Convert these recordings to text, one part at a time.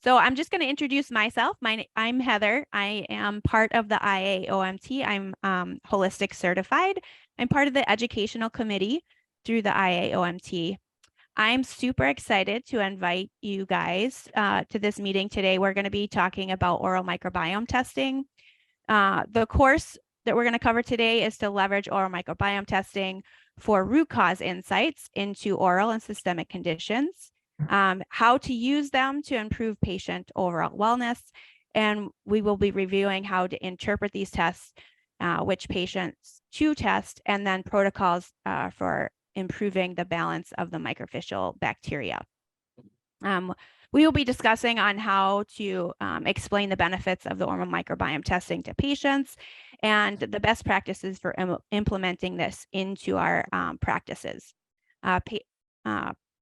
So I'm just going to introduce myself. I'm Heather. I am part of the IAOMT. I'm holistic certified. I'm part of the educational committee through the IAOMT. I'm super excited to invite you guys to this meeting today. We're going to be talking about oral microbiome testing. The course that we're going to cover today is to leverage oral microbiome testing for root cause insights into oral and systemic conditions, how to use them to improve patient overall wellness, and we will be reviewing how to interpret these tests, which patients to test, and then protocols for improving the balance of the microfichial bacteria. We will be discussing on how to explain the benefits of the oral microbiome testing to patients and the best practices for implementing this into our practices.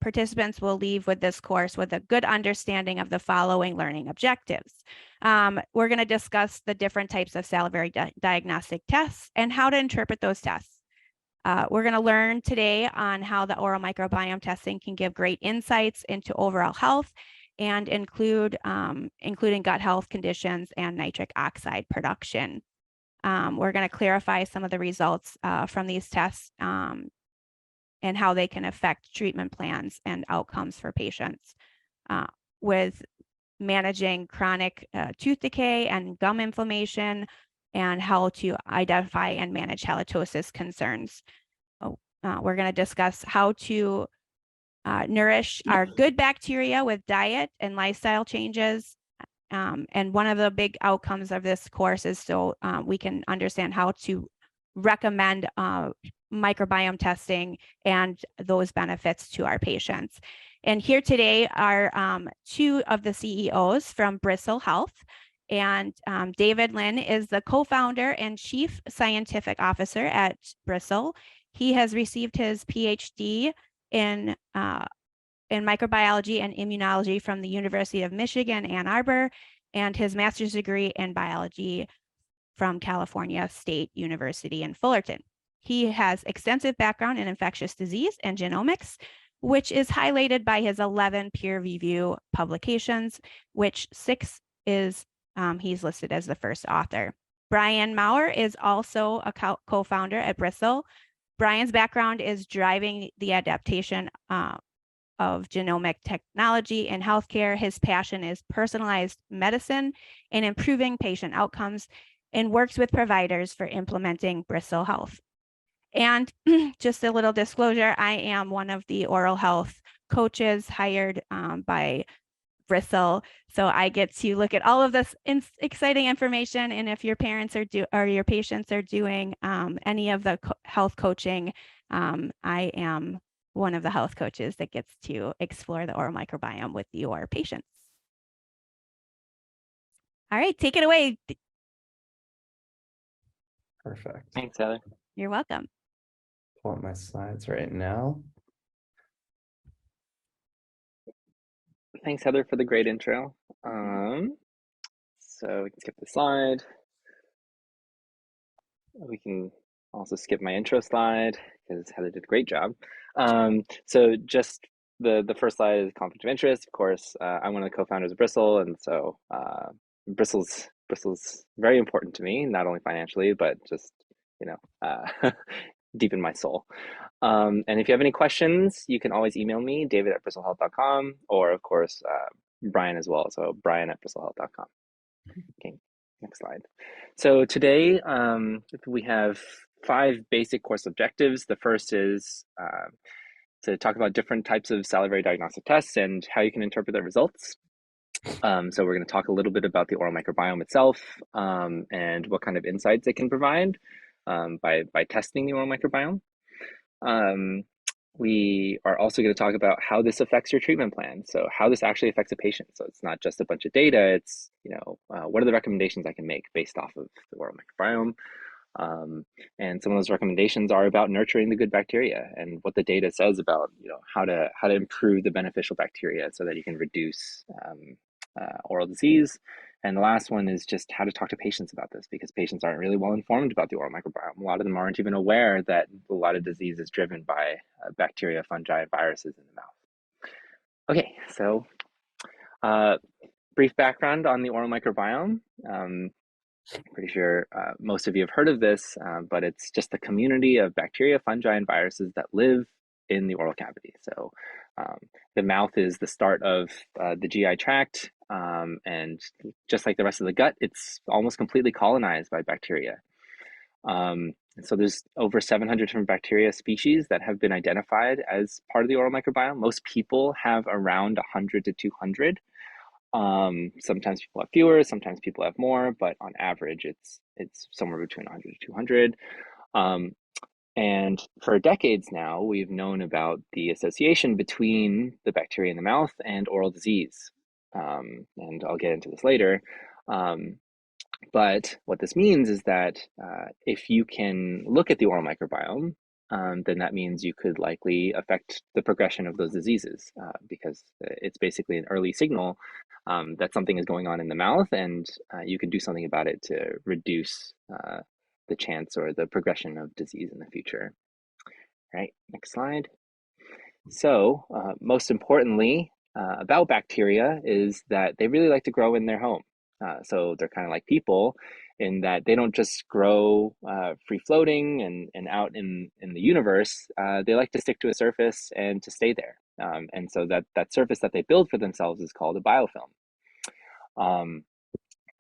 Participants will leave with this course with a good understanding of the following learning objectives. We're going to discuss the different types of salivary diagnostic tests and how to interpret those tests. We're going to learn today on how the oral microbiome testing can give great insights into overall health and including gut health conditions and nitric oxide production. We're going to clarify some of the results from these tests and how they can affect treatment plans and outcomes for patients with managing chronic tooth decay and gum inflammation, and how to identify and manage halitosis concerns. We're going to discuss how to nourish our good bacteria with diet and lifestyle changes. And one of the big outcomes of this course is so we can understand how to recommend microbiome testing and those benefits to our patients. And here today are two of the CEOs from Bristle Health. And David Lin is the co-founder and chief scientific officer at Bristle. He has received his PhD in microbiology and immunology from the University of Michigan, Ann Arbor, and his master's degree in biology from California State University in Fullerton. He has extensive background in infectious disease and genomics, which is highlighted by his 11 peer review publications, which 6 is he's listed as the first author. Brian Maurer is also a co-founder at Bristle. Brian's background is driving the adaptation of genomic technology in healthcare. His passion is personalized medicine and improving patient outcomes, and works with providers for implementing Bristle Health. And just a little disclosure, I am one of the oral health coaches hired by Bristle. So I get to look at all of this exciting information. And if your parents or your patients are doing any of the health coaching, I am one of the health coaches that gets to explore the oral microbiome with your patients. All right, take it away. Perfect. Thanks, Heather. You're welcome. Pull up my slides right now. Thanks, Heather, for the great intro. So we can skip the slide. We can also skip my intro slide because Heather did a great job. So just the first slide is conflict of interest. Of course, I'm one of the co-founders of Bristle, and so Bristle's very important to me, not only financially, but just, you know, deep in my soul. And if you have any questions, you can always email me, david@bristlehealth.com, or of course, Brian as well. So brian@bristlehealth.com. Okay, next slide. So today we have 5 basic course objectives. The first is to talk about different types of salivary diagnostic tests and how you can interpret the results. So we're going to talk a little bit about the oral microbiome itself and what kind of insights it can provide by testing the oral microbiome. We are also going to talk about how this affects your treatment plan. So how this actually affects a patient. So it's not just a bunch of data. It's, you know, what are the recommendations I can make based off of the oral microbiome? And some of those recommendations are about nurturing the good bacteria and what the data says about, you know, how to improve the beneficial bacteria so that you can reduce oral disease. And the last one is just how to talk to patients about this, because patients aren't really well informed about the oral microbiome. A lot of them aren't even aware that a lot of disease is driven by bacteria, fungi, and viruses in the mouth. Okay, so brief background on the oral microbiome. Pretty sure most of you have heard of this, but it's just the community of bacteria, fungi, and viruses that live in the oral cavity. So the mouth is the start of the GI tract, and just like the rest of the gut, it's almost completely colonized by bacteria. So there's over 700 different bacteria species that have been identified as part of the oral microbiome. Most people have around 100 to 200. Sometimes people have fewer, sometimes people have more, but on average, it's somewhere between 100 to 200. And for decades now, we've known about the association between the bacteria in the mouth and oral disease. And I'll get into this later. But what this means is that if you can look at the oral microbiome, then that means you could likely affect the progression of those diseases because it's basically an early signal that something is going on in the mouth, and you can do something about it to reduce the chance or the progression of disease in the future. All right, next slide. So most importantly about bacteria is that they really like to grow in their home. So they're kind of like people in that they don't just grow free floating and out in the universe. They like to stick to a surface and to stay there. And so that surface that they build for themselves is called a biofilm.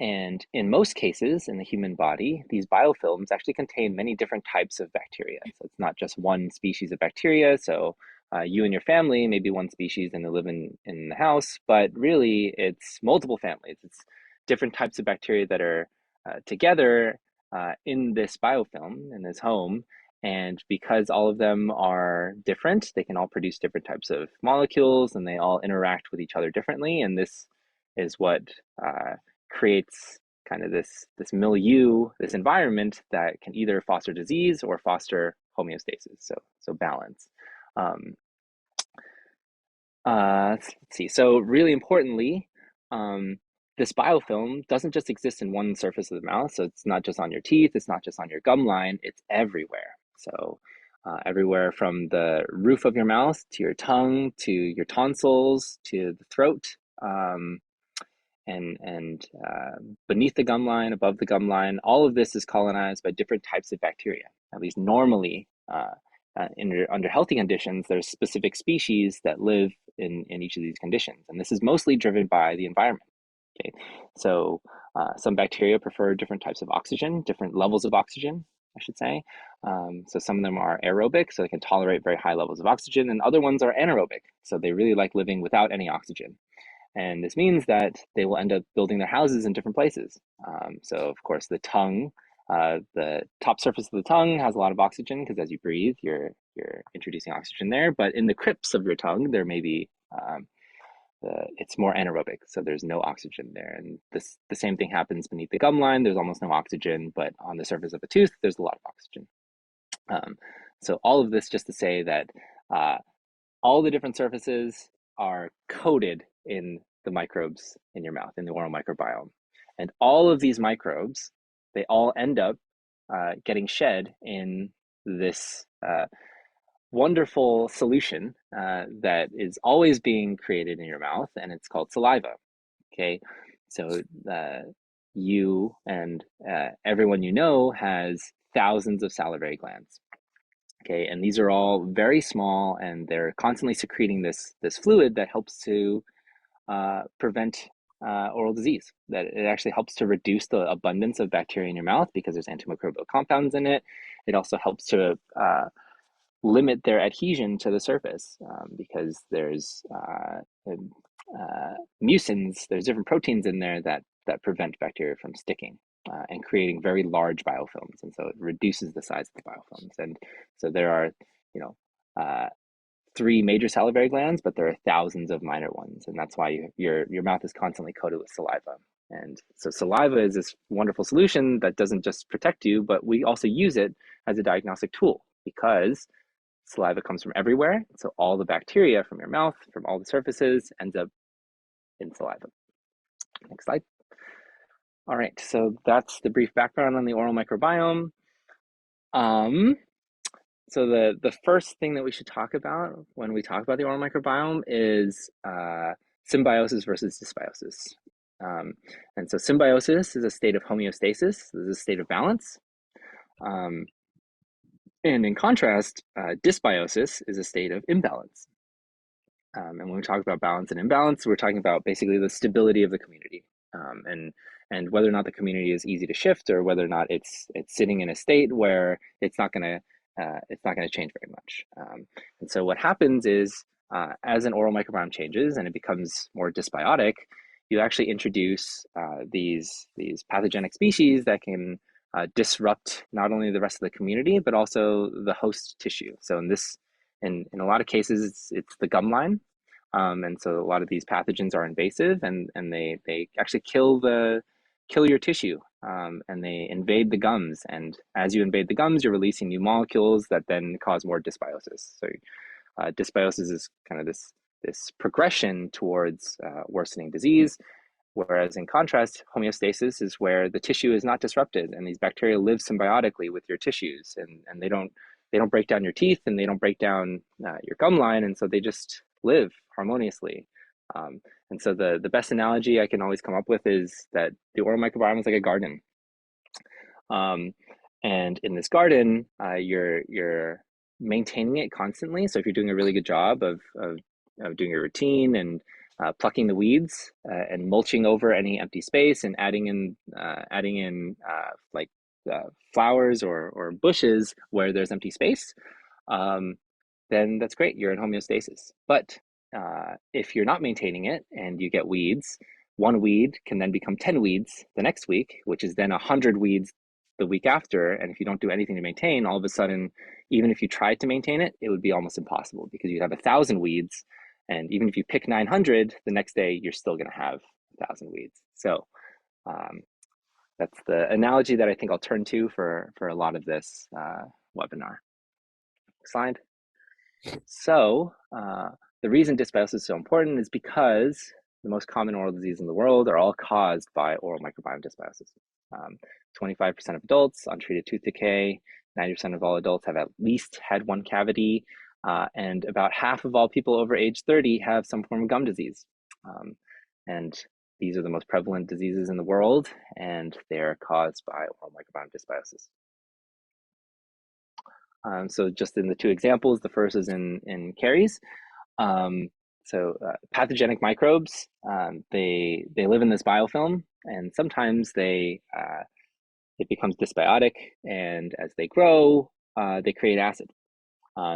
And in most cases in the human body, these biofilms actually contain many different types of bacteria. So it's not just one species of bacteria. So you and your family may be one species and they live in the house, but really it's multiple families. It's different types of bacteria that are together in this biofilm, in this home. And because all of them are different, they can all produce different types of molecules and they all interact with each other differently. And this is what creates kind of this milieu, this environment that can either foster disease or foster homeostasis, so balance. Let's see. So really importantly, this biofilm doesn't just exist in one surface of the mouth. So it's not just on your teeth, it's not just on your gum line, it's everywhere. So everywhere from the roof of your mouth to your tongue, to your tonsils, to the throat, and beneath the gum line, above the gum line, all of this is colonized by different types of bacteria. At least normally, under healthy conditions, there's specific species that live in each of these conditions. And this is mostly driven by the environment. Okay, so some bacteria prefer different types of oxygen, different levels of oxygen, I should say. So some of them are aerobic, so they can tolerate very high levels of oxygen, and other ones are anaerobic, so they really like living without any oxygen. And this means that they will end up building their houses in different places. So of course, the tongue, the top surface of the tongue has a lot of oxygen because as you breathe, you're introducing oxygen there. But in the crypts of your tongue, there may be, it's more anaerobic, so there's no oxygen there. And the same thing happens beneath the gum line. There's almost no oxygen, but on the surface of a tooth, there's a lot of oxygen. So all of this just to say that all the different surfaces are coated in the microbes in your mouth, in the oral microbiome. And all of these microbes, they all end up getting shed in this wonderful solution that is always being created in your mouth, and it's called saliva. Okay, so you and everyone you know has thousands of salivary glands. Okay, and these are all very small, and they're constantly secreting this fluid that helps to prevent oral disease. That it actually helps to reduce the abundance of bacteria in your mouth because there's antimicrobial compounds in it. It also helps to limit their adhesion to the surface because there's mucins, there's different proteins in there that prevent bacteria from sticking. And creating very large biofilms, and so it reduces the size of the biofilms. And so there are, 3 major salivary glands, but there are thousands of minor ones, and that's why your mouth is constantly coated with saliva. And so saliva is this wonderful solution that doesn't just protect you, but we also use it as a diagnostic tool because saliva comes from everywhere. So all the bacteria from your mouth, from all the surfaces, ends up in saliva. Next slide. All right, so that's the brief background on the oral microbiome. So the first thing that we should talk about when we talk about the oral microbiome is symbiosis versus dysbiosis. And so symbiosis is a state of homeostasis. This is a state of balance. And in contrast, dysbiosis is a state of imbalance. And when we talk about balance and imbalance, we're talking about basically the stability of the community, and whether or not the community is easy to shift, or whether or not it's sitting in a state where it's not going to change very much. And so what happens is, as an oral microbiome changes and it becomes more dysbiotic, you actually introduce these pathogenic species that can disrupt not only the rest of the community but also the host tissue. So in a lot of cases, it's the gum line. And so a lot of these pathogens are invasive, and they actually kill your tissue, and they invade the gums. And as you invade the gums, you're releasing new molecules that then cause more dysbiosis. So dysbiosis is kind of this progression towards worsening disease. Whereas in contrast, homeostasis is where the tissue is not disrupted, and these bacteria live symbiotically with your tissues, and they don't break down your teeth, and they don't break down your gum line, and so they just live harmoniously. And so the best analogy I can always come up with is that the oral microbiome is like a garden. And in this garden, you're maintaining it constantly. So if you're doing a really good job of doing your routine and plucking the weeds and mulching over any empty space and adding in like flowers or bushes where there's empty space, then that's great. You're in homeostasis. But if you're not maintaining it and you get weeds, one weed can then become 10 weeds the next week, which is then 100 weeds the week after. And if you don't do anything to maintain, all of a sudden, even if you tried to maintain it, it would be almost impossible, because you'd have 1,000 weeds. And even if you pick 900, the next day, you're still going to have 1,000 weeds. So that's the analogy that I think I'll turn to for a lot of this webinar. Next slide. So the reason dysbiosis is so important is because the most common oral diseases in the world are all caused by oral microbiome dysbiosis. 25% of adults, untreated tooth decay, 90% of all adults have at least had one cavity, and about half of all people over age 30 have some form of gum disease. And these are the most prevalent diseases in the world, and they're caused by oral microbiome dysbiosis. So just in the two examples, the first is in caries. Pathogenic microbes, they live in this biofilm, and sometimes it becomes dysbiotic, and as they grow, they create acid.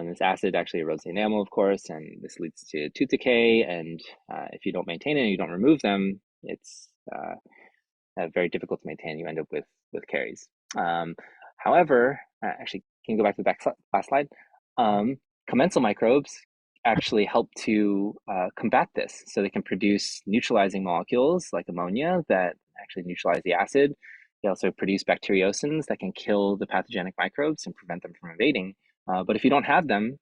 This acid actually erodes the enamel, of course, and this leads to tooth decay. And if you don't maintain it and you don't remove them, it's very difficult to maintain. You end up with caries. However, actually, can you go back to the last slide? Commensal microbes actually help to combat this. So they can produce neutralizing molecules like ammonia that actually neutralize the acid. They also produce bacteriocins that can kill the pathogenic microbes and prevent them from invading. But if you don't have them,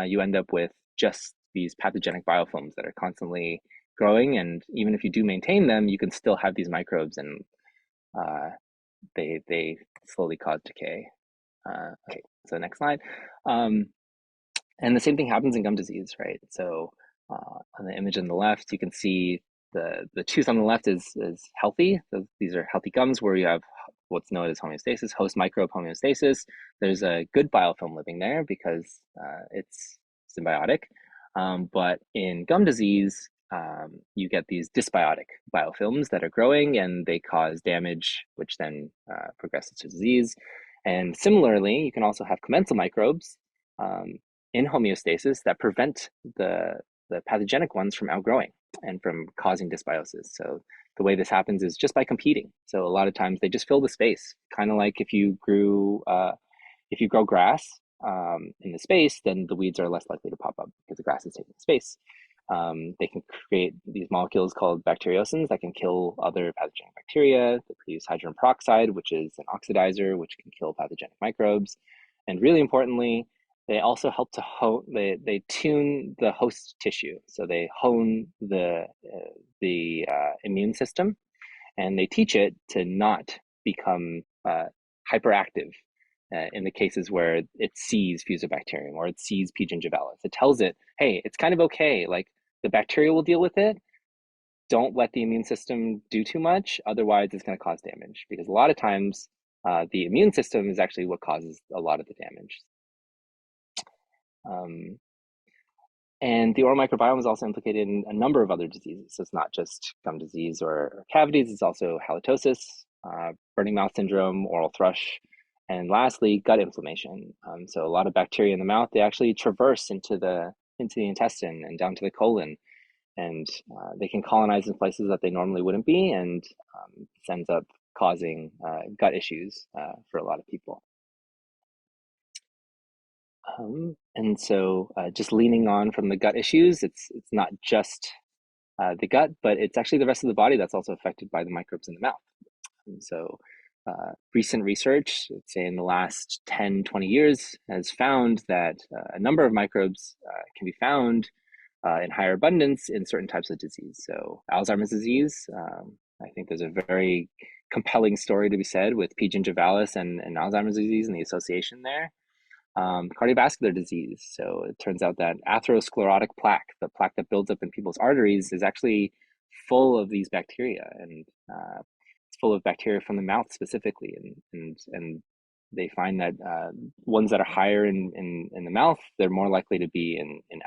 you end up with just these pathogenic biofilms that are constantly growing. And even if you do maintain them, you can still have these microbes, and they slowly cause decay. Okay, so next slide. And the same thing happens in gum disease, right? So on the image on the left, you can see the tooth on the left is healthy. So these are healthy gums where you have what's known as homeostasis, host microbe homeostasis. There's a good biofilm living there because it's symbiotic. But in gum disease, you get these dysbiotic biofilms that are growing, and they cause damage, which then progresses to disease. And similarly, you can also have commensal microbes in homeostasis that prevent the pathogenic ones from outgrowing and from causing dysbiosis. So the way this happens is just by competing. So a lot of times they just fill the space, kind of like if you grow grass in the space, then the weeds are less likely to pop up because the grass is taking space. They can create these molecules called bacteriocins that can kill other pathogenic bacteria. They produce hydrogen peroxide, which is an oxidizer, which can kill pathogenic microbes. And really importantly, they also help to they tune the host tissue. So they hone the immune system, and they teach it to not become hyperactive in the cases where it sees Fusobacterium or it sees P. gingivalis. It tells it, hey, it's kind of okay. Like the bacteria will deal with it. don't let the immune system do too much. Otherwise, it's going to cause damage, because a lot of times the immune system is actually what causes a lot of the damage. And the oral microbiome is also implicated in a number of other diseases. So it's not just gum disease or cavities, it's also halitosis, burning mouth syndrome, oral thrush, and lastly, gut inflammation. So a lot of bacteria in the mouth, they actually traverse into the intestine and down to the colon, and they can colonize in places that they normally wouldn't be, and this ends up causing gut issues for a lot of people. And so just leaning on from the gut issues, it's not just the gut, but it's actually the rest of the body that's also affected by the microbes in the mouth. And so recent research, let's say in the last 10, 20 years, has found that a number of microbes can be found in higher abundance in certain types of disease. So Alzheimer's disease, I think there's a very compelling story to be said with P. gingivalis and Alzheimer's disease and the association there. Cardiovascular disease. So it turns out that atherosclerotic plaque, the plaque that builds up in people's arteries, is actually full of these bacteria, and it's full of bacteria from the mouth specifically. And they find that ones that are higher in the mouth, they're more likely to be in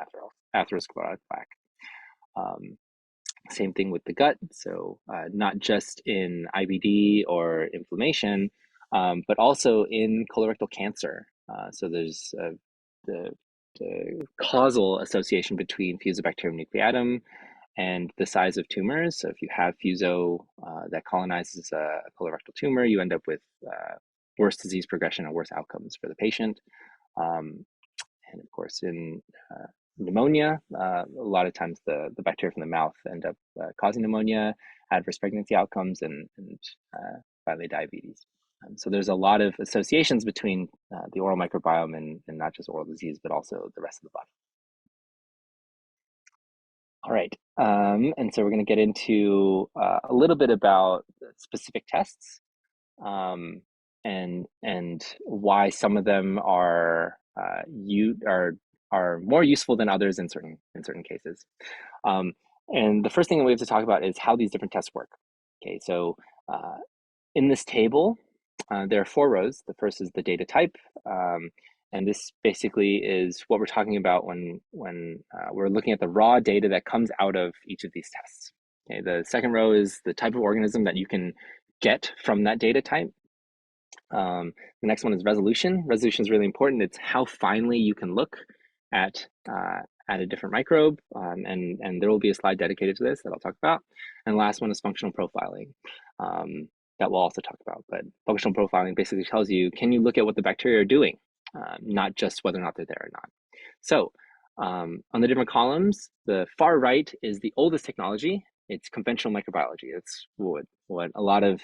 atherosclerotic plaque. Same thing with the gut. So not just in IBD or inflammation, but also in colorectal cancer. So there's the causal association between Fusobacterium nucleatum and the size of tumors. So if you have Fuso that colonizes a colorectal tumor, you end up with worse disease progression and worse outcomes for the patient. And of course, in pneumonia, a lot of times the bacteria from the mouth end up causing pneumonia, adverse pregnancy outcomes, and finally diabetes. So there's a lot of associations between the oral microbiome and not just oral disease, but also the rest of the body. All right, and so we're going to get into a little bit about specific tests and why some of them are more useful than others in certain cases. And the first thing that we have to talk about is how these different tests work. Okay, so in this table, there are 4 rows. The first is the data type, and this basically is what we're talking about when we're looking at the raw data that comes out of each of these tests. Okay, the second row is the type of organism that you can get from that data type. The next one is resolution. Resolution is really important. It's how finely you can look at a different microbe, and there will be a slide dedicated to this that I'll talk about. And the last one is functional profiling. That we'll also talk about. But functional profiling basically tells you, can you look at what the bacteria are doing, not just whether or not they're there or not. So on the different columns, the far right is the oldest technology. It's conventional microbiology. It's what a lot of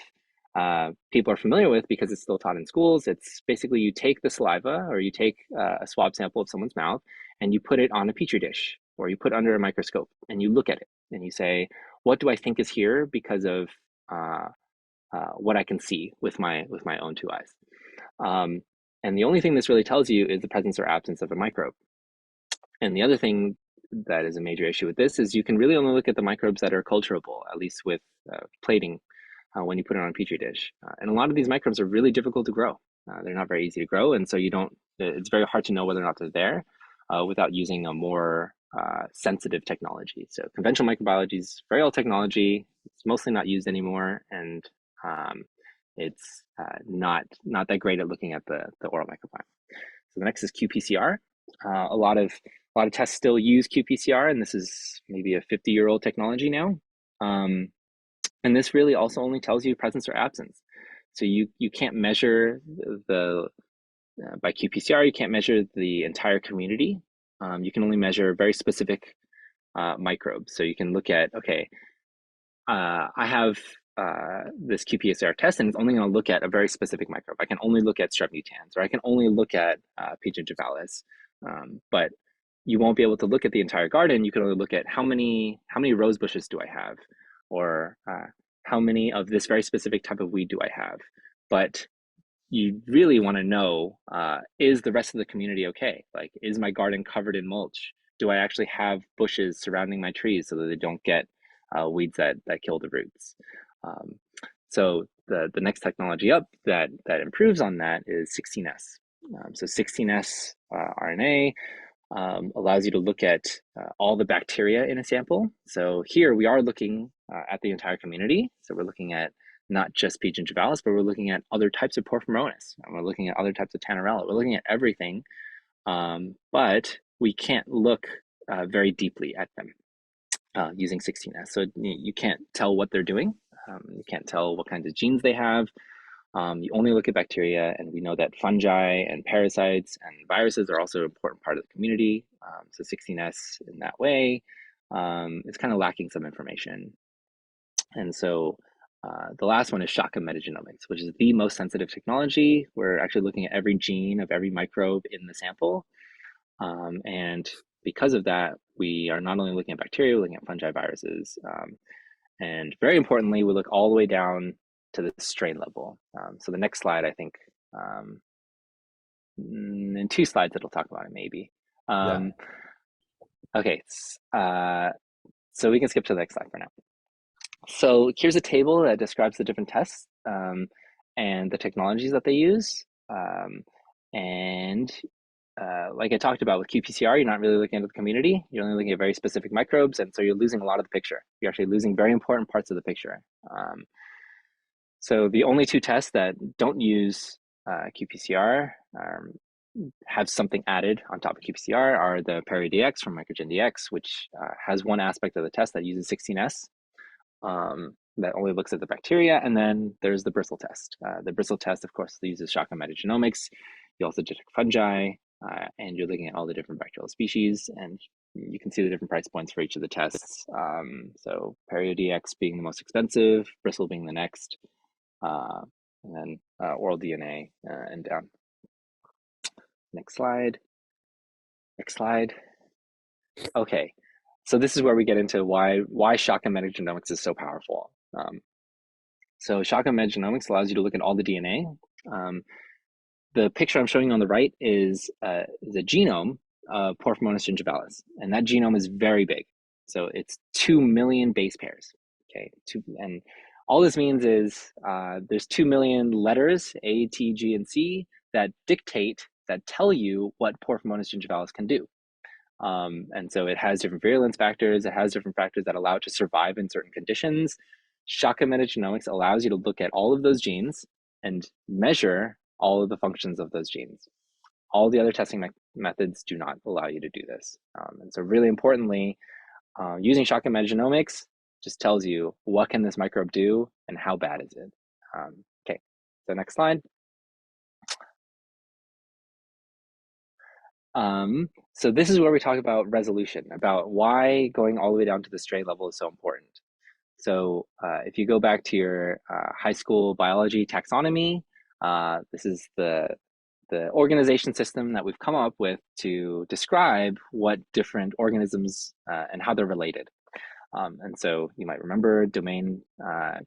people are familiar with because it's still taught in schools. It's basically you take the saliva or you take a swab sample of someone's mouth and you put it on a petri dish or you put it under a microscope and you look at it and you say, what do I think is here because of what I can see with my own 2 eyes. And the only thing this really tells you is the presence or absence of a microbe. And the other thing that is a major issue with this is you can really only look at the microbes that are culturable, at least with plating when you put it on a petri dish. And a lot of these microbes are really difficult to grow. They're not very easy to grow, and so it's very hard to know whether or not they're there without using a more sensitive technology. So conventional microbiology is very old technology. It's mostly not used anymore, and it's not that great at looking at the oral microbiome. So the next is qPCR. A lot of tests still use qPCR, and this is maybe a 50-year-old technology now. And this really also only tells you presence or absence. So you can't measure by qPCR, you can't measure the entire community. You can only measure very specific microbes. So you can look at, okay, I have this qPCR test, and it's only going to look at a very specific microbe. I can only look at Strep mutans, or I can only look at P. gingivalis. But you won't be able to look at the entire garden. You can only look at how many rose bushes do I have, or how many of this very specific type of weed do I have. But you really want to know, is the rest of the community okay? Like, is my garden covered in mulch? Do I actually have bushes surrounding my trees so that they don't get weeds that kill the roots. So the next technology up that improves on that is 16S. So 16S RNA allows you to look at all the bacteria in a sample. So here we are looking at the entire community. So we're looking at not just P. gingivalis, but we're looking at other types of Porphyromonas, and we're looking at other types of Tannerella. We're looking at everything, but we can't look very deeply at them using 16S. So you can't tell what they're doing. You can't tell what kinds of genes they have. You only look at bacteria, and we know that fungi and parasites and viruses are also an important part of the community. So 16S in that way is kind of lacking some information. And so the last one is Shaka metagenomics, which is the most sensitive technology. We're actually looking at every gene of every microbe in the sample. And because of that, we are not only looking at bacteria, we're looking at fungi, viruses. And very importantly, we look all the way down to the strain level. So the next slide, I think, in 2 slides, it'll talk about it maybe. Okay, so we can skip to the next slide for now. So here's a table that describes the different tests and the technologies that they use. Like I talked about with qPCR, you're not really looking at the community. You're only looking at very specific microbes, and so you're losing a lot of the picture. You're actually losing very important parts of the picture. So the only 2 tests that don't use qPCR have something added on top of qPCR are the PeriDX from MicroGenDX, which has one aspect of the test that uses 16S. That only looks at the bacteria, and then there's the bristle test. The bristle test, of course, uses Shaka metagenomics. You also detect fungi, and you're looking at all the different bacterial species, and you can see the different price points for each of the tests. So PeriDX being the most expensive, bristle being the next, and then oral DNA and down. Next slide. Next slide. Okay, so this is where we get into why Shaka metagenomics is so powerful. So Shaka metagenomics allows you to look at all the DNA. The picture I'm showing you on the right is a genome of Porphyromonas gingivalis, and that genome is very big. So it's 2 million base pairs. Okay, and all this means is there's 2 million letters, A, T, G, and C, that tell you what Porphyromonas gingivalis can do. And so it has different virulence factors. It has different factors that allow it to survive in certain conditions. Shaka metagenomics allows you to look at all of those genes and measure all of the functions of those genes. All the other testing methods do not allow you to do this. And so really importantly, using Shaka metagenomics just tells you what can this microbe do and how bad is it. Okay, so next slide. So this is where we talk about resolution, about why going all the way down to the strain level is so important. So if you go back to your high school biology taxonomy, this is the organization system that we've come up with to describe what different organisms and how they're related. And so you might remember domain,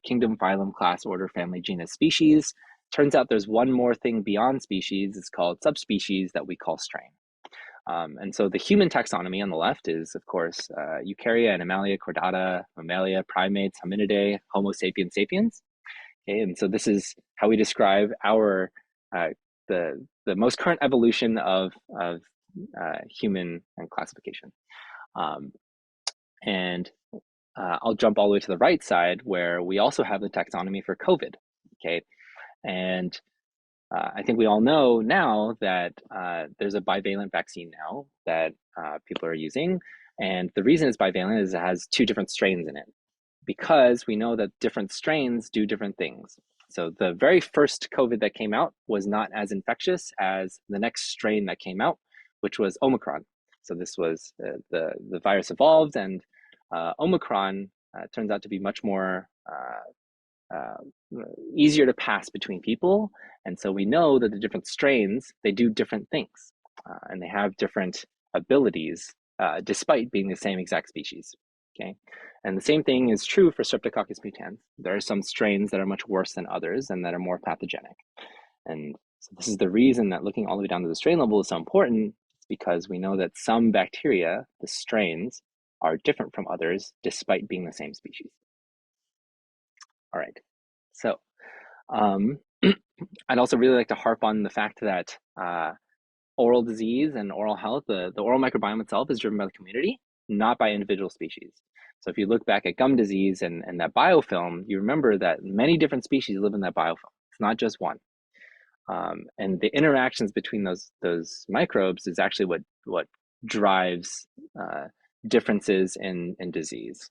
kingdom, phylum, class, order, family, genus, species. Turns out there's one more thing beyond species. It's called subspecies that we call strain. And so the human taxonomy on the left is, of course, Eukarya, Animalia, Chordata, Mammalia, Primates, Hominidae, Homo sapiens sapiens. Okay, and so this is how we describe our the most current evolution of human classification. And I'll jump all the way to the right side where we also have the taxonomy for COVID. Okay, and I think we all know now that there's a bivalent vaccine now that people are using. And the reason it's bivalent is it has 2 different strains in it, because we know that different strains do different things. So the very first COVID that came out was not as infectious as the next strain that came out, which was Omicron. So this was the virus evolved, and Omicron turns out to be much more easier to pass between people. And so we know that the different strains, they do different things and they have different abilities despite being the same exact species. Okay, and the same thing is true for Streptococcus mutans. There are some strains that are much worse than others and that are more pathogenic. And so this is the reason that looking all the way down to the strain level is so important, because we know that some bacteria, the strains, are different from others despite being the same species. All right, so I'd also really like to harp on the fact that oral disease and oral health, the oral microbiome itself is driven by the community, not by individual species. So if you look back at gum disease and that biofilm, you remember that many different species live in that biofilm. It's not just one. And the interactions between those microbes is actually what drives differences in disease.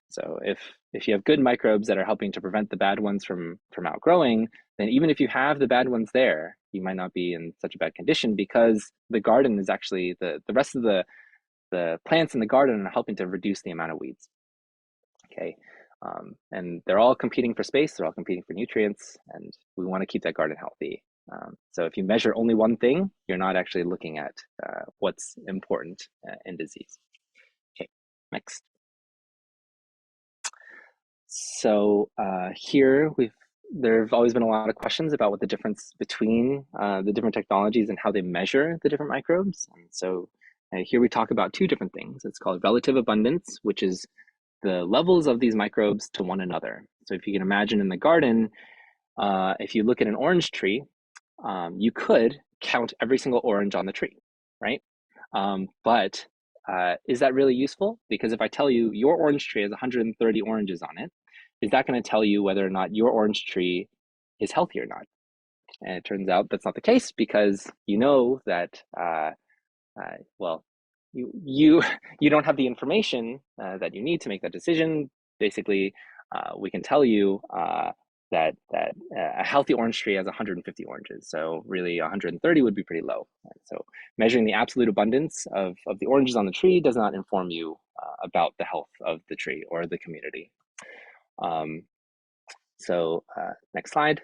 So if you have good microbes that are helping to prevent the bad ones from outgrowing, then even if you have the bad ones there, you might not be in such a bad condition because the garden is actually the rest of the plants in the garden are helping to reduce the amount of weeds. Okay, and they're all competing for space, they're all competing for nutrients, and we want to keep that garden healthy. So if you measure only one thing, you're not actually looking at what's important in disease. Okay, next. So here there have always been a lot of questions about what the difference between the different technologies and how they measure the different microbes. And so here we talk about two different things. It's called relative abundance, which is the levels of these microbes to one another. So if you can imagine in the garden, if you look at an orange tree, you could count every single orange on the tree, right? But is that really useful? Because if I tell you your orange tree has 130 oranges on it, is that going to tell you whether or not your orange tree is healthy or not? And it turns out that's not the case because you know that, well, you don't have the information that you need to make that decision. Basically, we can tell you that a healthy orange tree has 150 oranges. So really 130 would be pretty low. And so measuring the absolute abundance of the oranges on the tree does not inform you about the health of the tree or the community. Next slide.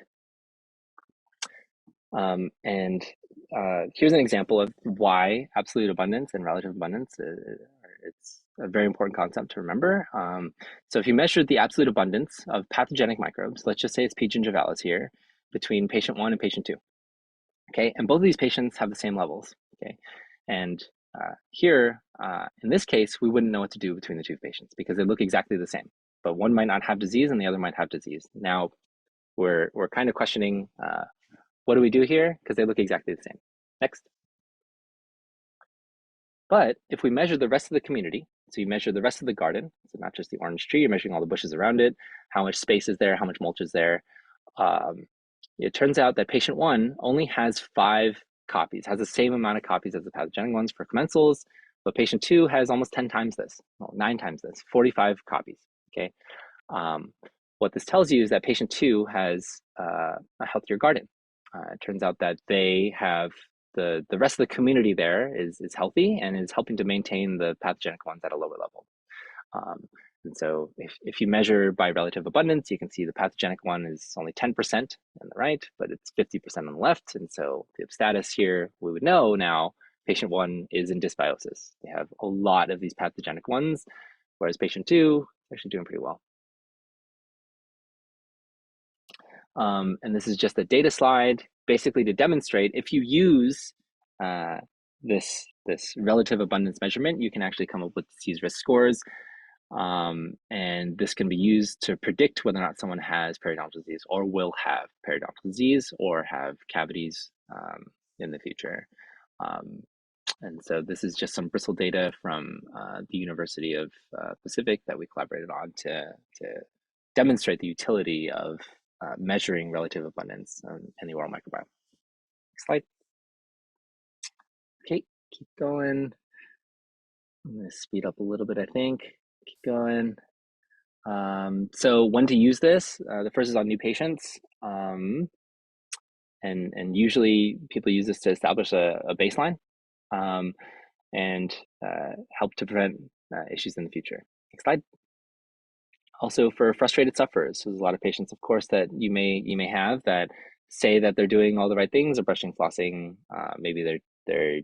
And here's an example of why absolute abundance and relative abundance, it's a very important concept to remember. So if you measure the absolute abundance of pathogenic microbes, let's just say it's P. gingivalis here, between patient 1 and patient 2, okay? And both of these patients have the same levels, okay? And here, in this case, we wouldn't know what to do between the two patients because they look exactly the same, but one might not have disease and the other might have disease. Now, we're kind of questioning what do we do here? Because they look exactly the same. Next. But if we measure the rest of the community, so you measure the rest of the garden, so not just the orange tree, you're measuring all the bushes around it, how much space is there, how much mulch is there. It turns out that patient 1 only has 5 copies, has the same amount of copies as the pathogenic ones for commensals, but patient 2 has almost 10 times this, well, 9 times this, 45 copies, okay? What this tells you is that patient 2 has a healthier garden. It turns out that they have the rest of the community there is healthy and is helping to maintain the pathogenic ones at a lower level. And so if you measure by relative abundance, you can see the pathogenic one is only 10% on the right, but it's 50% on the left. And so the status here, we would know now patient 1 is in dysbiosis. They have a lot of these pathogenic ones, whereas patient 2 is actually doing pretty well. And this is just a data slide, basically to demonstrate if you use this relative abundance measurement, you can actually come up with disease risk scores. And this can be used to predict whether or not someone has periodontal disease or will have periodontal disease or have cavities in the future. And so this is just some bristle data from the University of Pacific that we collaborated on to demonstrate the utility of measuring relative abundance in the oral microbiome. Next slide. Okay, keep going. I'm going to speed up a little bit, I think. Keep going. So when to use this, the first is on new patients. And usually people use this to establish a baseline and help to prevent issues in the future. Next slide. Also for frustrated sufferers, so there's a lot of patients, of course, that you may have that say that they're doing all the right things, or brushing, flossing, maybe they're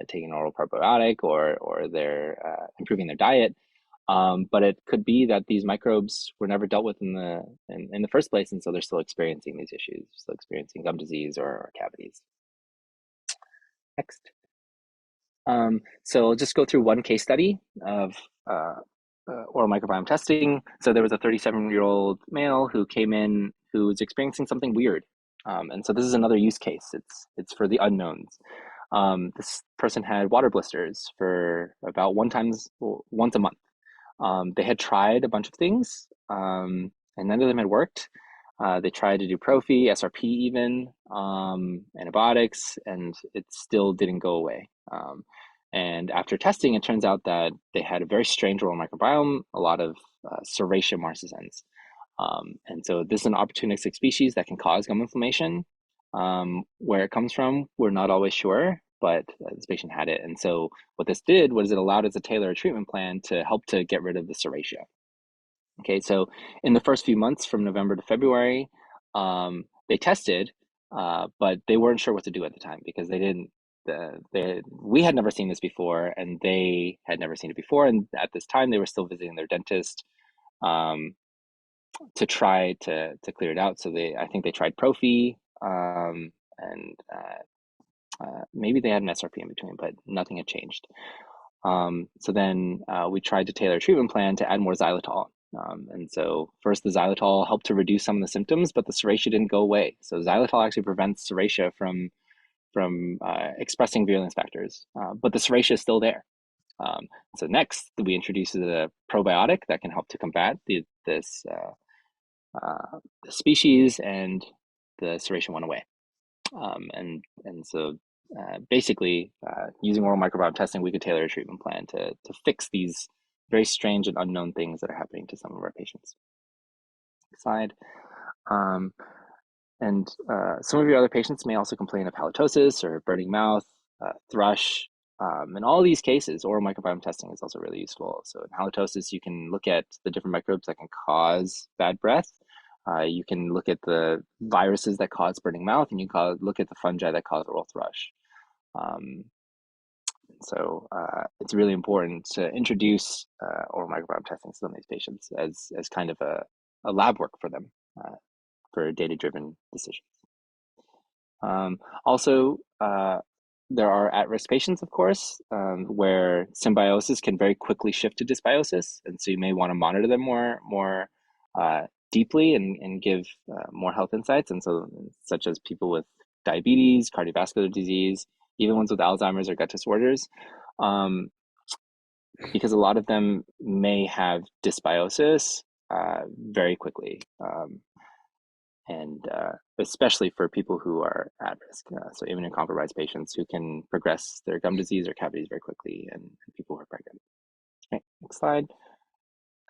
taking an oral probiotic or they're improving their diet, but it could be that these microbes were never dealt with in the first place, and so they're still experiencing these issues, still experiencing gum disease or cavities. Next. So I'll just go through one case study of oral microbiome testing. So there was a 37-year-old male who came in who was experiencing something weird. And so this is another use case. It's for the unknowns. This person had water blisters for about once a month. They had tried a bunch of things, and none of them had worked. They tried to do prophy, SRP even, antibiotics, and it still didn't go away. And after testing, it turns out that they had a very strange oral microbiome, a lot of Serratia marcescens. And so this is an opportunistic species that can cause gum inflammation. Where it comes from, we're not always sure, but this patient had it. And so what this did was it allowed us to tailor a treatment plan to help to get rid of the Serratia. Okay, so in the first few months from November to February, they tested, but they weren't sure what to do at the time because we had never seen this before and they had never seen it before. And at this time, they were still visiting their dentist to try to clear it out. So I think they tried prophy and maybe they had an SRP in between, but nothing had changed. So then we tried to tailor a treatment plan to add more xylitol. And so first the xylitol helped to reduce some of the symptoms, but the Serratia didn't go away. So xylitol actually prevents Serratia from expressing virulence factors, but the Serratia is still there. So next we introduced a probiotic that can help to combat this species, and the Serratia went away. And so basically, using oral microbiome testing, we could tailor a treatment plan to fix these very strange and unknown things that are happening to some of our patients. Next slide. And some of your other patients may also complain of halitosis or burning mouth, thrush. In all these cases, oral microbiome testing is also really useful. So in halitosis, you can look at the different microbes that can cause bad breath. You can look at the viruses that cause burning mouth, and you can look at the fungi that cause oral thrush. So it's really important to introduce oral microbiome testing to some of these patients as kind of a lab work for them for data-driven decisions. Also, there are at-risk patients, of course, where symbiosis can very quickly shift to dysbiosis, and so you may want to monitor them more deeply and give more health insights, and so such as people with diabetes, cardiovascular disease, even ones with Alzheimer's or gut disorders, because a lot of them may have dysbiosis very quickly, and especially for people who are at risk, so immunocompromised patients who can progress their gum disease or cavities very quickly, and people who are pregnant. Okay, next slide,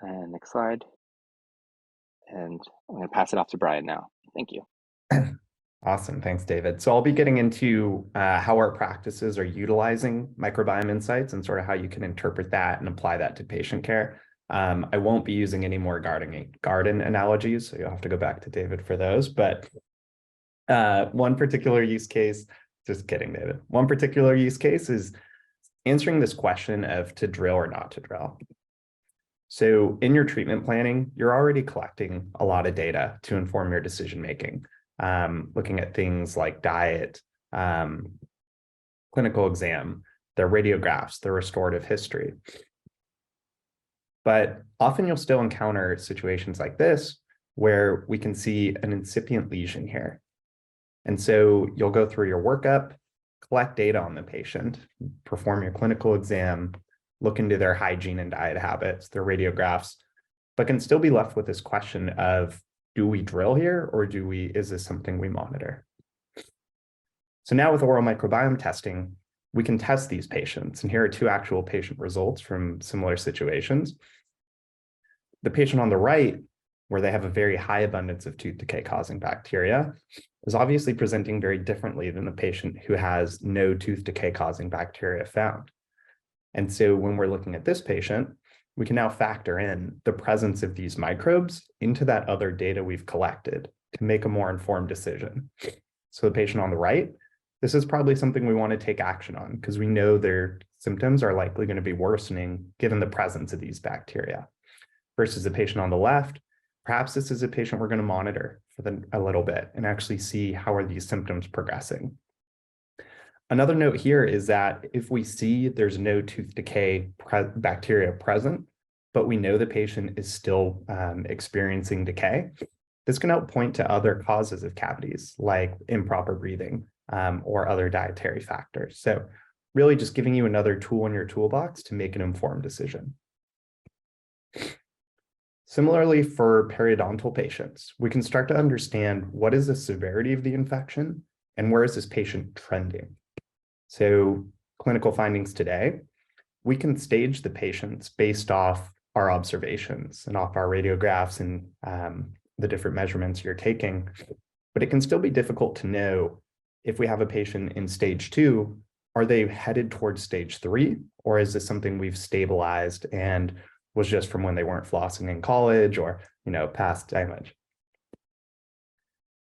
and next slide. And I'm going to pass it off to Brian now. Thank you. Awesome. Thanks, David. So I'll be getting into how our practices are utilizing microbiome insights and sort of how you can interpret that and apply that to patient care. I won't be using any more garden analogies, so you'll have to go back to David for those. But one particular use case, just kidding, David. One particular use case is answering this question of to drill or not to drill. So in your treatment planning, you're already collecting a lot of data to inform your decision-making, looking at things like diet, clinical exam, their radiographs, their restorative history. But often you'll still encounter situations like this where we can see an incipient lesion here. And so you'll go through your workup, collect data on the patient, perform your clinical exam, look into their hygiene and diet habits, their radiographs, but can still be left with this question of, do we drill here or is this something we monitor? So now with oral microbiome testing, we can test these patients. And here are two actual patient results from similar situations. The patient on the right, where they have a very high abundance of tooth decay causing bacteria, is obviously presenting very differently than the patient who has no tooth decay causing bacteria found. And so when we're looking at this patient, we can now factor in the presence of these microbes into that other data we've collected to make a more informed decision. So the patient on the right, this is probably something we want to take action on because we know their symptoms are likely going to be worsening given the presence of these bacteria. Versus the patient on the left, perhaps this is a patient we're going to monitor for a little bit and actually see how are these symptoms progressing. Another note here is that if we see there's no tooth decay bacteria present, but we know the patient is still experiencing decay, this can help point to other causes of cavities like improper breathing or other dietary factors. So really just giving you another tool in your toolbox to make an informed decision. Similarly, for periodontal patients, we can start to understand what is the severity of the infection and where is this patient trending. So clinical findings today, we can stage the patients based off our observations and off our radiographs and the different measurements you're taking, but it can still be difficult to know if we have a patient in stage 2, are they headed towards stage 3, or is this something we've stabilized and was just from when they weren't flossing in college or, past damage.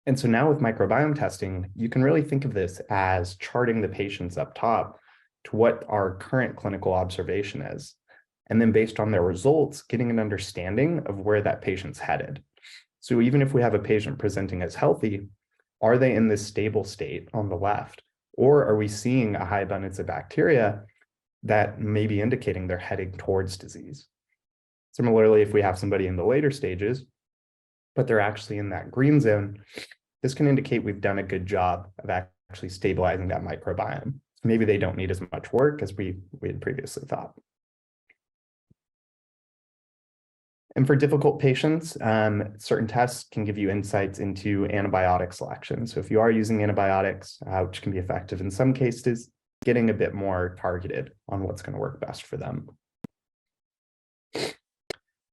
And so now with microbiome testing, you can really think of this as charting the patients up top to what our current clinical observation is. And then based on their results, getting an understanding of where that patient's headed. So even if we have a patient presenting as healthy, are they in this stable state on the left? Or are we seeing a high abundance of bacteria that may be indicating they're heading towards disease? Similarly, if we have somebody in the later stages, but they're actually in that green zone, this can indicate we've done a good job of actually stabilizing that microbiome. Maybe they don't need as much work as we had previously thought. And for difficult patients, certain tests can give you insights into antibiotic selection. So if you are using antibiotics, which can be effective in some cases, getting a bit more targeted on what's going to work best for them.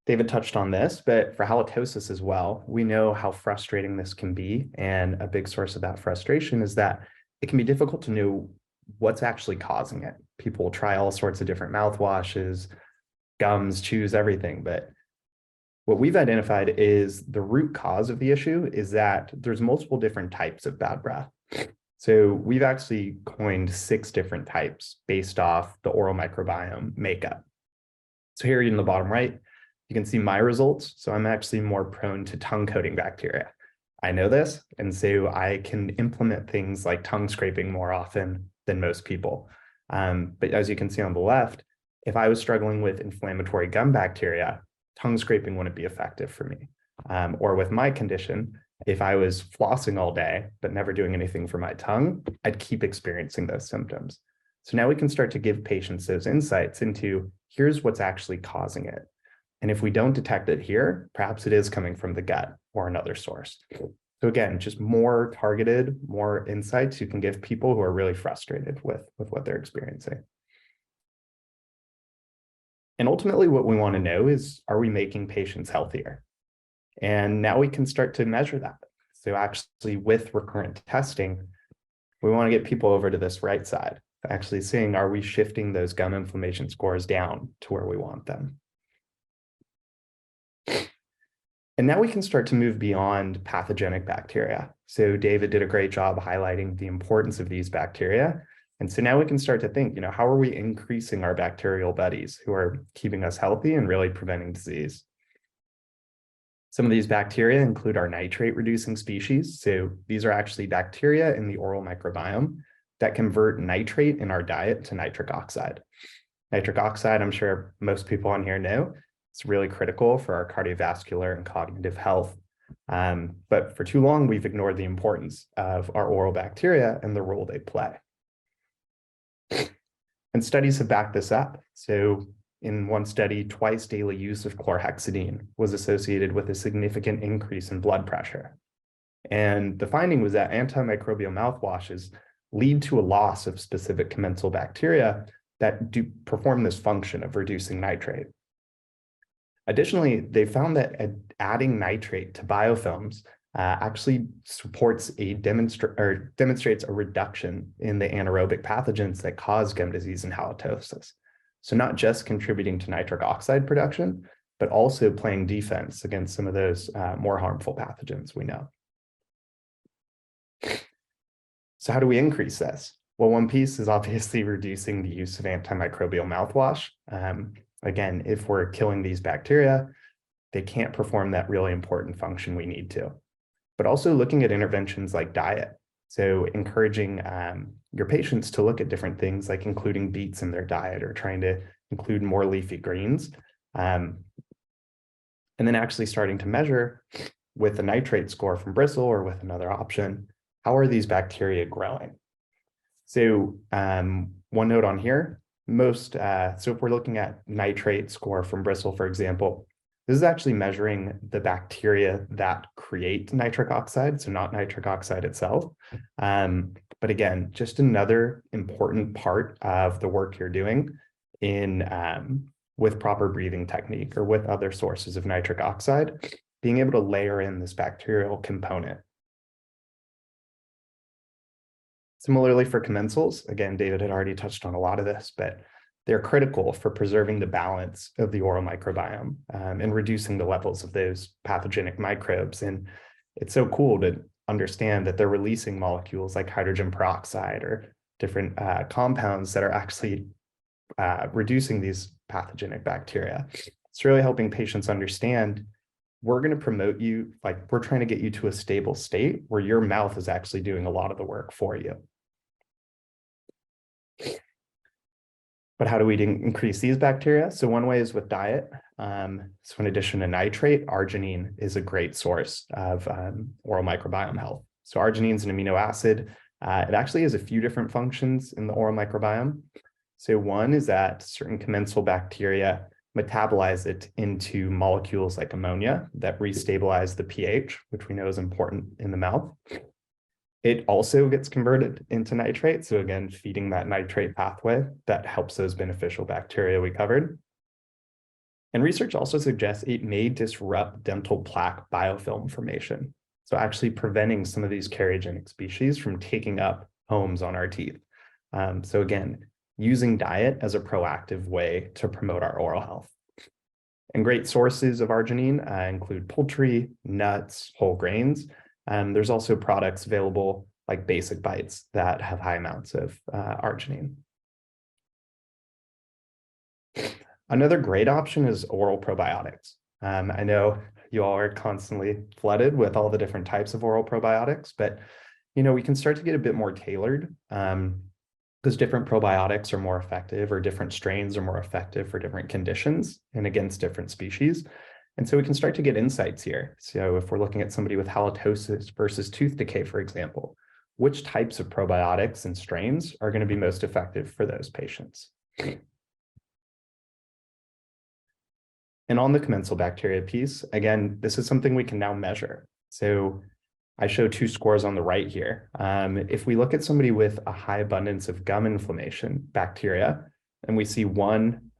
David touched on this, but for halitosis as well, we know how frustrating this can be. And a big source of that frustration is that it can be difficult to know what's actually causing it. People will try all sorts of different mouthwashes, gums, chews, everything. But what we've identified is the root cause of the issue is that there's multiple different types of bad breath. So we've actually coined 6 different types based off the oral microbiome makeup. So here in the bottom right, you can see my results. So I'm actually more prone to tongue coating bacteria. I know this, and so I can implement things like tongue scraping more often than most people. But as you can see on the left, if I was struggling with inflammatory gum bacteria, tongue scraping wouldn't be effective for me. Or with my condition, if I was flossing all day, but never doing anything for my tongue, I'd keep experiencing those symptoms. So now we can start to give patients those insights into here's what's actually causing it. And if we don't detect it here, perhaps it is coming from the gut or another source. So again, just more targeted, more insights you can give people who are really frustrated with what they're experiencing. And ultimately, what we want to know is, are we making patients healthier? And now we can start to measure that. So actually, with recurrent testing, we want to get people over to this right side, actually seeing, are we shifting those gum inflammation scores down to where we want them? And now we can start to move beyond pathogenic bacteria. So David did a great job highlighting the importance of these bacteria. And so now we can start to think, how are we increasing our bacterial buddies who are keeping us healthy and really preventing disease? Some of these bacteria include our nitrate-reducing species. So these are actually bacteria in the oral microbiome that convert nitrate in our diet to nitric oxide. Nitric oxide, I'm sure most people on here know, it's really critical for our cardiovascular and cognitive health. But for too long, we've ignored the importance of our oral bacteria and the role they play. And studies have backed this up. So in one study, twice daily use of chlorhexidine was associated with a significant increase in blood pressure. And the finding was that antimicrobial mouthwashes lead to a loss of specific commensal bacteria that do perform this function of reducing nitrate. Additionally, they found that adding nitrate to biofilms actually demonstrates a reduction in the anaerobic pathogens that cause gum disease and halitosis. So not just contributing to nitric oxide production, but also playing defense against some of those more harmful pathogens we know. So how do we increase this? Well, one piece is obviously reducing the use of antimicrobial mouthwash. Again, if we're killing these bacteria, they can't perform that really important function we need to. But also looking at interventions like diet. So encouraging your patients to look at different things like including beets in their diet or trying to include more leafy greens. And then actually starting to measure with a nitrate score from Bristle or with another option, how are these bacteria growing? So one note on here, so if we're looking at nitrate score from Bristle, for example, this is actually measuring the bacteria that create nitric oxide, so not nitric oxide itself. But again, just another important part of the work you're doing with proper breathing technique or with other sources of nitric oxide, being able to layer in this bacterial component. Similarly for commensals, again, David had already touched on a lot of this, but they're critical for preserving the balance of the oral microbiome and reducing the levels of those pathogenic microbes. And it's so cool to understand that they're releasing molecules like hydrogen peroxide or different compounds that are actually reducing these pathogenic bacteria. It's really helping patients understand we're going to promote you, like we're trying to get you to a stable state where your mouth is actually doing a lot of the work for you. But how do we increase these bacteria? So one way is with diet. So in addition to nitrate, arginine is a great source of oral microbiome health. So arginine is an amino acid. It actually has a few different functions in the oral microbiome. So one is that certain commensal bacteria metabolize it into molecules like ammonia that restabilize the pH, which we know is important in the mouth. It also gets converted into nitrate. So again, feeding that nitrate pathway that helps those beneficial bacteria we covered. And research also suggests it may disrupt dental plaque biofilm formation. So actually preventing some of these karyogenic species from taking up homes on our teeth. So again, using diet as a proactive way to promote our oral health. And great sources of arginine include poultry, nuts, whole grains. There's also products available like Basic Bites that have high amounts of arginine. Another great option is oral probiotics. I know you all are constantly flooded with all the different types of oral probiotics, but we can start to get a bit more tailored because different probiotics are more effective or different strains are more effective for different conditions and against different species. And so we can start to get insights here. So if we're looking at somebody with halitosis versus tooth decay, for example, which types of probiotics and strains are going to be most effective for those patients? And on the commensal bacteria piece, again, this is something we can now measure. So I show two scores on the right here. If we look at somebody with a high abundance of gum inflammation bacteria, and we see one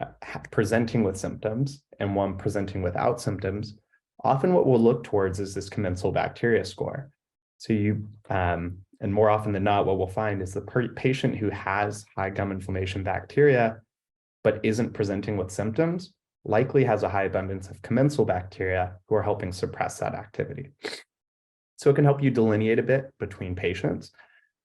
presenting with symptoms and one presenting without symptoms, often what we'll look towards is this commensal bacteria score. So and more often than not, what we'll find is the patient who has high gum inflammation bacteria, but isn't presenting with symptoms, likely has a high abundance of commensal bacteria who are helping suppress that activity. So it can help you delineate a bit between patients.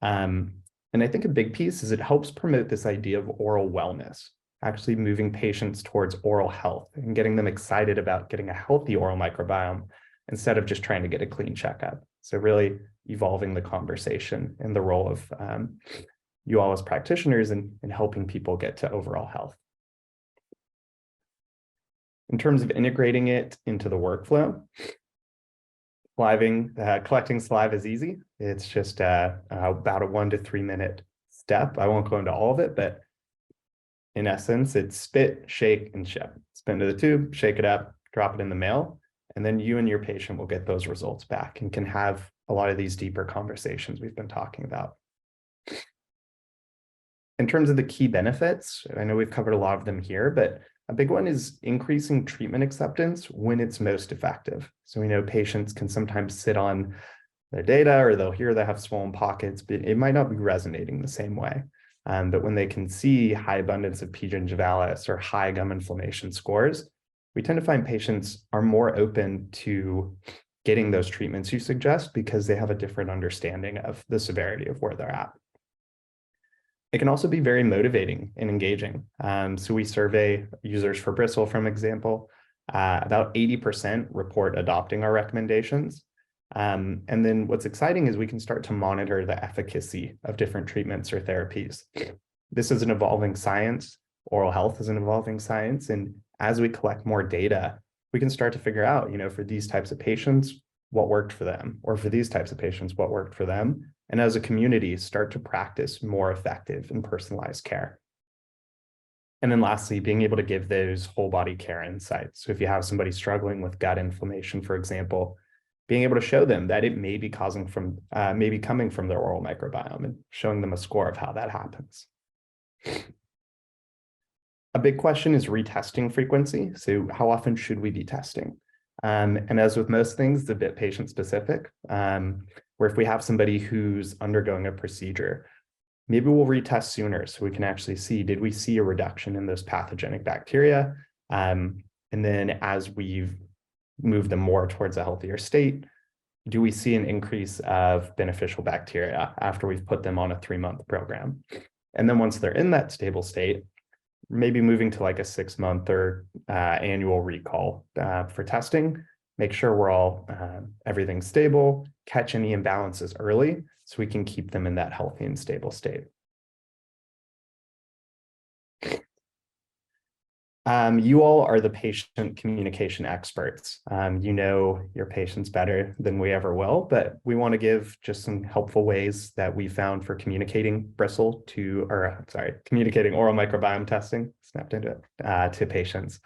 And I think a big piece is it helps promote this idea of oral wellness, actually moving patients towards oral health and getting them excited about getting a healthy oral microbiome instead of just trying to get a clean checkup. So really evolving the conversation and the role of you all as practitioners in helping people get to overall health. In terms of integrating it into the workflow, collecting saliva is easy. It's just about a 1 to 3 minute step. I won't go into all of it, but in essence, it's spit, shake, and ship. Spit into the tube, shake it up, drop it in the mail, and then you and your patient will get those results back and can have a lot of these deeper conversations we've been talking about. In terms of the key benefits, I know we've covered a lot of them here, but a big one is increasing treatment acceptance when it's most effective. So we know patients can sometimes sit on their data or they'll hear they have swollen pockets, but it might not be resonating the same way. But when they can see high abundance of P. gingivalis or high gum inflammation scores, we tend to find patients are more open to getting those treatments you suggest because they have a different understanding of the severity of where they're at. It can also be very motivating and engaging. So we survey users for Bristle, for example. About 80% report adopting our recommendations. And then what's exciting is we can start to monitor the efficacy of different treatments or therapies. This is an evolving science. Oral health is an evolving science. And as we collect more data, we can start to figure out, for these types of patients, what worked for them, or for these types of patients, what worked for them. And as a community, start to practice more effective and personalized care. And then lastly, being able to give those whole body care insights. So if you have somebody struggling with gut inflammation, for example, being able to show them that it may be coming from their oral microbiome and showing them a score of how that happens. A big question is retesting frequency. So how often should we be testing? And as with most things, it's a bit patient specific, where if we have somebody who's undergoing a procedure, maybe we'll retest sooner so we can actually see, did we see a reduction in those pathogenic bacteria? And then as we've moved them more towards a healthier state, do we see an increase of beneficial bacteria after we've put them on a 3-month program? And then once they're in that stable state, maybe moving to like a 6-month or annual recall for testing, make sure we're all everything's stable, catch any imbalances early so we can keep them in that healthy and stable state. You all are the patient communication experts. You know your patients better than we ever will, but we want to give just some helpful ways that we found for communicating communicating oral microbiome testing, snapped into it, to patients.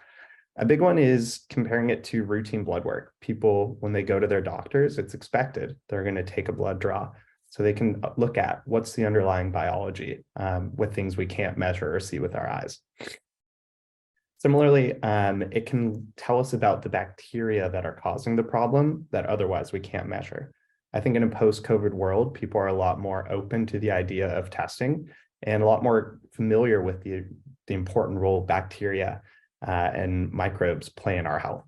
A big one is comparing it to routine blood work. People, when they go to their doctors, it's expected they're going to take a blood draw. So they can look at what's the underlying biology with things we can't measure or see with our eyes. Similarly, it can tell us about the bacteria that are causing the problem that otherwise we can't measure. I think in a post-COVID world, people are a lot more open to the idea of testing and a lot more familiar with the important role bacteria and microbes play in our health.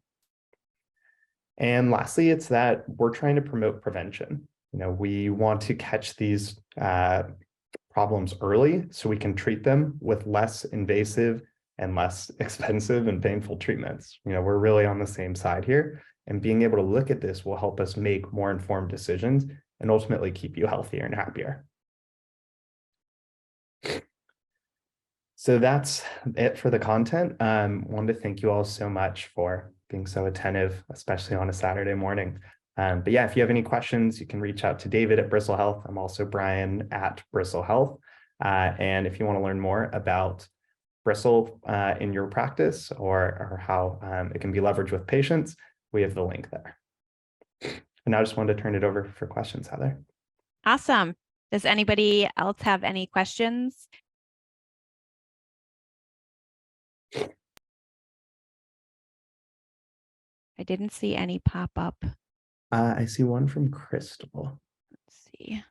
And lastly, it's that we're trying to promote prevention. We want to catch these problems early so we can treat them with less invasive and less expensive and painful treatments. We're really on the same side here, and being able to look at this will help us make more informed decisions and ultimately keep you healthier and happier. So that's it for the content. Wanted to thank you all so much for being so attentive, especially on a Saturday morning. But yeah, if you have any questions, you can reach out to David at Bristle Health. I'm also Brian at Bristle Health. And if you want to learn more about Bristle in your practice or how it can be leveraged with patients, we have the link there. And I just wanted to turn it over for questions, Heather. Awesome. Does anybody else have any questions? I didn't see any pop up. I see one from Crystal. Let's see.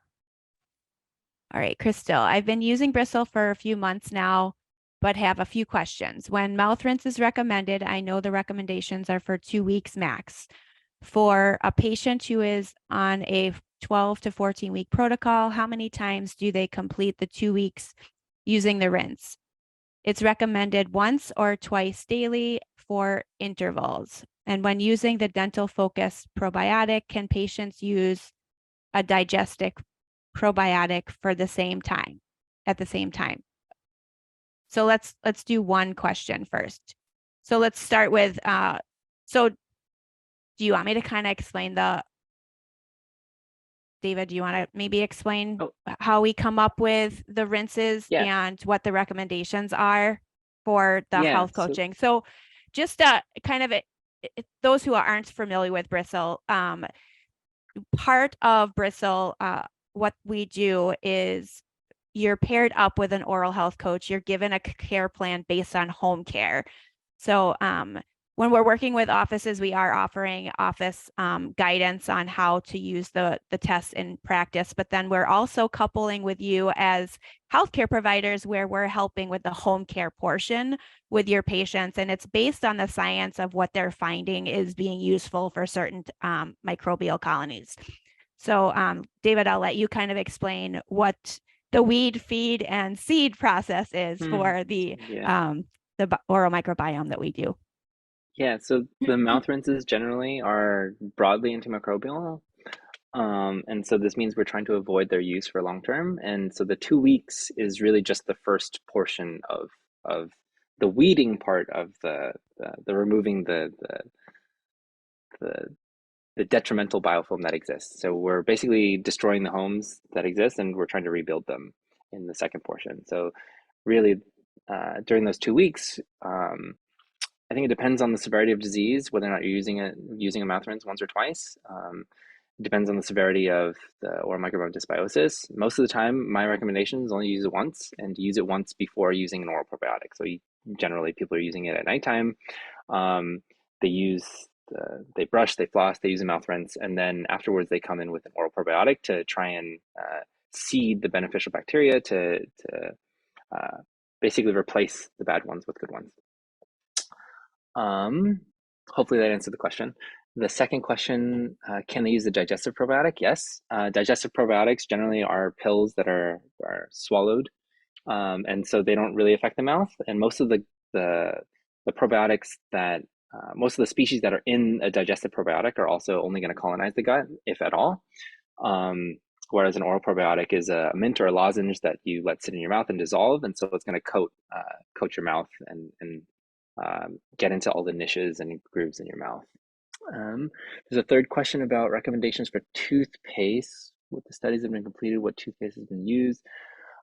All right, Crystal, I've been using Bristle for a few months now, but have a few questions. When mouth rinse is recommended, I know the recommendations are for 2 weeks max. For a patient who is on a 12 to 14 week protocol, how many times do they complete the 2 weeks using the rinse? It's recommended once or twice daily for intervals. And when using the Dental Focus probiotic, can patients use a digestic probiotic for the same time, at the same time? So let's do one question first. So let's start with, so do you want me to kind of explain David, do you want to maybe explain how we come up with the rinses and what the recommendations are for the health coaching? So just kind of those who aren't familiar with Bristle, part of Bristle, what we do is you're paired up with an oral health coach. You're given a care plan based on home care. So when we're working with offices, we are offering office guidance on how to use the tests in practice, but then we're also coupling with you as healthcare providers where we're helping with the home care portion with your patients. And it's based on the science of what they're finding is being useful for certain microbial colonies. So David, I'll let you kind of explain what the weed, feed, and seed process is for the oral microbiome that we do. Yeah, so the mouth rinses generally are broadly antimicrobial. And so this means we're trying to avoid their use for long term. And so the 2 weeks is really just the first portion of the weeding part of the removing the the detrimental biofilm that exists. So we're basically destroying the homes that exist, and we're trying to rebuild them in the second portion. So really, during those 2 weeks, I think it depends on the severity of disease, whether or not you're using a mouth rinse once or twice. It depends on the severity of the oral microbiome dysbiosis. Most of the time, my recommendation is only use it once, and to use it once before using an oral probiotic. So generally, people are using it at nighttime. They they brush, they floss, they use a mouth rinse, and then afterwards they come in with an oral probiotic to try and seed the beneficial bacteria to basically replace the bad ones with good ones. Hopefully that answered the question. The second question, can they use the digestive probiotic? Yes. Digestive probiotics generally are pills that are swallowed, and so they don't really affect the mouth. And most of the probiotics that most of the species that are in a digestive probiotic are also only going to colonize the gut, if at all. Whereas an oral probiotic is a mint or a lozenge that you let sit in your mouth and dissolve, and so it's going to coat your mouth and get into all the niches and grooves in your mouth. There's a third question about recommendations for toothpaste. What the studies have been completed, what toothpaste has been used.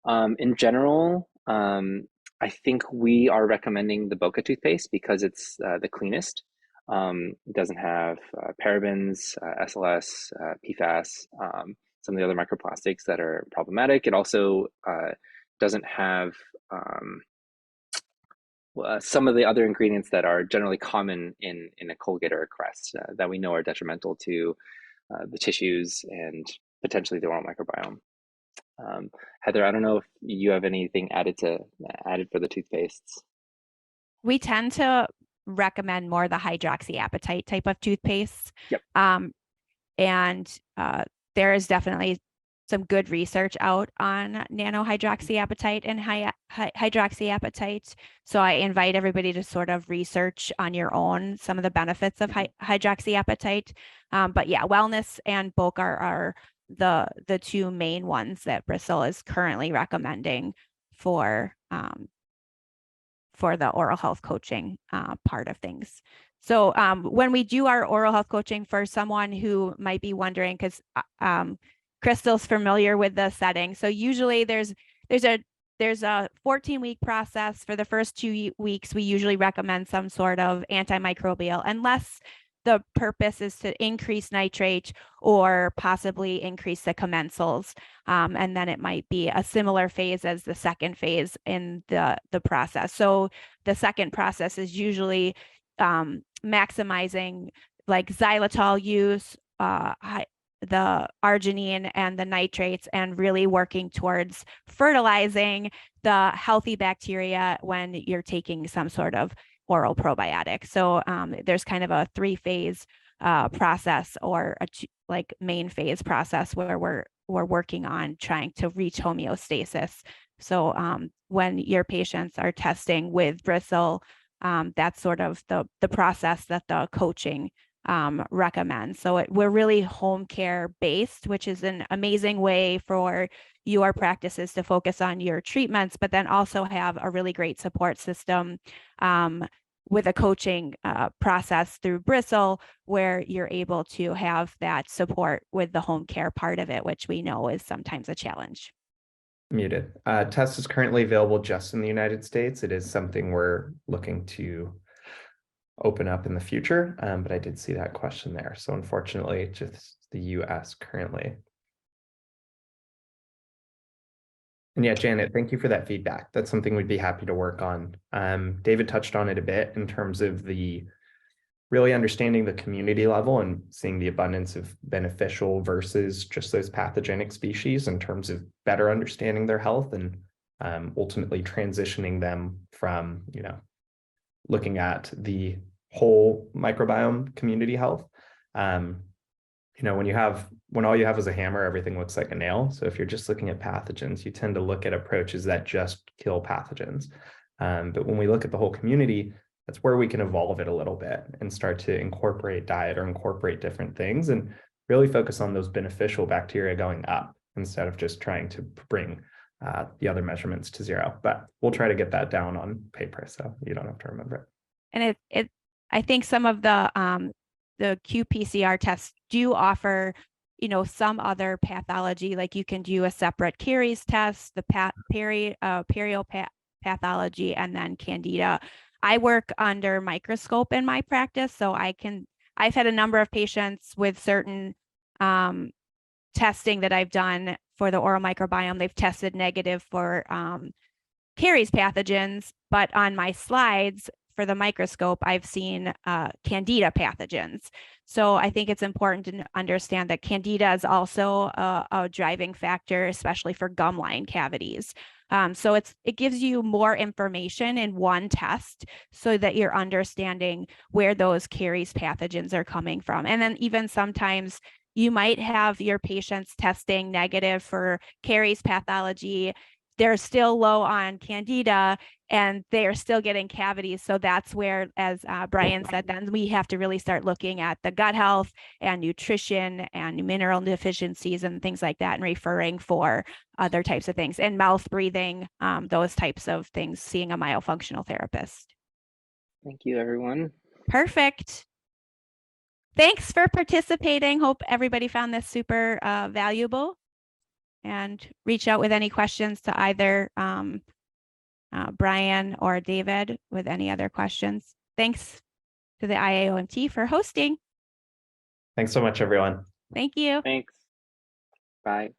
In general, I think we are recommending the Boca toothpaste because it's the cleanest. It doesn't have parabens, SLS, PFAS, some of the other microplastics that are problematic. It also doesn't have some of the other ingredients that are generally common in a Colgate or a Crest that we know are detrimental to the tissues and potentially the oral microbiome. Heather, I don't know if you have anything added for the toothpastes. We tend to recommend more the hydroxyapatite type of toothpaste. Yep. And there is definitely some good research out on nanohydroxyapatite and hydroxyapatite. So I invite everybody to sort of research on your own some of the benefits of hydroxyapatite. But yeah, wellness and Boca are the two main ones that Bristol is currently recommending for the oral health coaching part of things. So when we do our oral health coaching, for someone who might be wondering, because Crystal's familiar with the setting. So usually there's a 14-week process. For the first 2 weeks, we usually recommend some sort of antimicrobial, unless the purpose is to increase nitrate or possibly increase the commensals. And then it might be a similar phase as the second phase in the process. So the second process is usually maximizing like xylitol use, the arginine and the nitrates, and really working towards fertilizing the healthy bacteria when you're taking some sort of oral probiotic. So there's kind of a 3-phase process, or a main phase process, where we're working on trying to reach homeostasis. So when your patients are testing with Bristol, that's sort of the process that the coaching recommends. So we're really home care based, which is an amazing way for your practices to focus on your treatments, but then also have a really great support system with a coaching process through Bristol, where you're able to have that support with the home care part of it, which we know is sometimes a challenge. Muted. Test is currently available just in the United States. It is something we're looking to open up in the future, but I did see that question there. So unfortunately, just the US currently. And yeah, Janet, thank you for that feedback. That's something we'd be happy to work on. David touched on it a bit in terms of the really understanding the community level and seeing the abundance of beneficial versus just those pathogenic species in terms of better understanding their health and ultimately transitioning them from, looking at the whole microbiome community health. When all you have is a hammer, everything looks like a nail. So if you're just looking at pathogens, you tend to look at approaches that just kill pathogens. But when we look at the whole community, that's where we can evolve it a little bit and start to incorporate diet or incorporate different things. And really focus on those beneficial bacteria going up instead of just trying to bring the other measurements to zero. But we'll try to get that down on paper so you don't have to remember it. And I think some of the qPCR tests do offer, you know, some other pathology, like you can do a separate caries test, the pathology, and then Candida. I work under microscope in my practice, so I've had a number of patients with certain testing that I've done for the oral microbiome. They've tested negative for caries pathogens, but on my slides for the microscope, I've seen Candida pathogens. So I think it's important to understand that Candida is also a driving factor, especially for gum line cavities. So it gives you more information in one test so that you're understanding where those caries pathogens are coming from. And then even sometimes you might have your patients testing negative for caries pathology. They're still low on Candida and they're still getting cavities. So that's where, as Brian said, then we have to really start looking at the gut health and nutrition and mineral deficiencies and things like that, and referring for other types of things, and mouth breathing, those types of things, seeing a myofunctional therapist. Thank you, everyone. Perfect. Thanks for participating. Hope everybody found this super valuable, and reach out with any questions to either Brian or David with any other questions. Thanks to the IAOMT for hosting. Thanks so much, everyone. Thank you. Thanks. Bye.